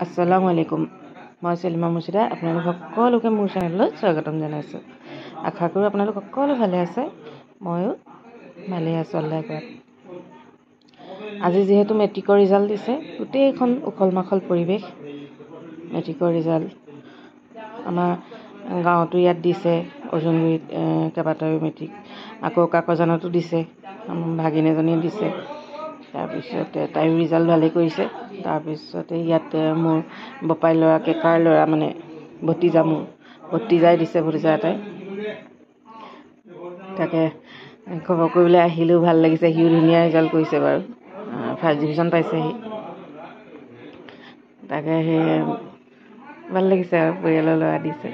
আসসালামু আলাইকুম। মই সেলিমা মুৰ্ছিদা আপোনালোক সকলোকে মোৰ চেনেললৈ স্বাগতম জনাইছোঁ। আশা কৰোঁ আপোনালোক সকলো ভালে আছে, ময়ো ভালে আছোঁ আল্লাহৰ কৃপাত। আজি যিহেতু মেট্ৰিকৰ ৰিজাল্ট দিছে, গোটেইখন উখল মাখল পৰিৱেশ। মেট্ৰিকৰ ৰিজাল্ট আমাৰ গাঁৱতো ইয়াত দিছে, অৰ্জুনগুৰিত কেইবাটাও মেট্ৰিক, আকৌ কাকজানতো দিছে, ভাগিন এজনীয়ে দিছে। তাৰপিছতে তাইও ৰিজাল্ট ভালেই কৰিছে। তাৰপিছতে ইয়াতে মোৰ বপাই ল'ৰা কেকাৰ ল'ৰা মানে ভতিজাই দিছে, ভতিজা এটাই। তাকে খবৰ কৰিবলৈ আহিলেও ভাল লাগিছে। সিও ধুনীয়া ৰিজাল্ট কৰিছে বাৰু, ফাৰ্ষ্ট ডিভিজন পাইছে সি। তাকে সেই ভাল লাগিছে আৰু পৰিয়ালৰ ল'ৰা দিছে।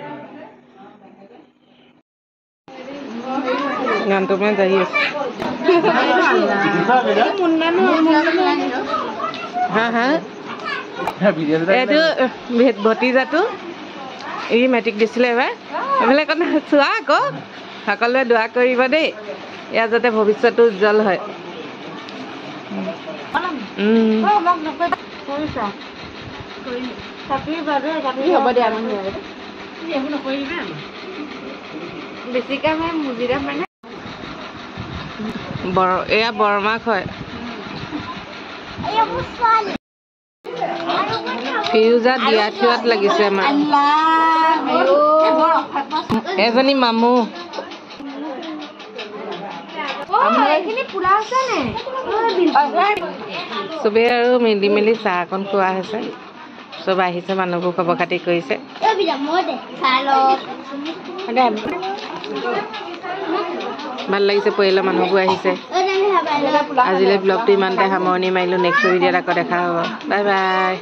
গানটো মানে যাই আছে। এইটো ভতিজাটো ই মেট্ৰিক দিছিলে এবাৰ। এইফালে কথা চোৱা আকৌ, সকলোৱে দোৱা কৰিব দেই, ইয়াৰ যাতে ভৱিষ্যতটো উজ্জ্বল হয়। এয়া বৰমাক হয়। ফিউজা দিয়া থিওৱাত লাগিছে আমাৰ এজনী মামু। চবেই আৰু মিলি মেলি চাহ অকণ খোৱা হৈছে। চব আহিছে, মানুহবোৰ খবৰ খাতি কৰিছে। ভাল লাগিছে, পৰিয়ালৰ মানুহবোৰ আহিছে। আজিলৈ ব্লগটো ইমানতে সামৰণি মাৰিলোঁ। নেক্সট ভিডিঅ'ত আকৌ দেখা হ'ব। Bye bye.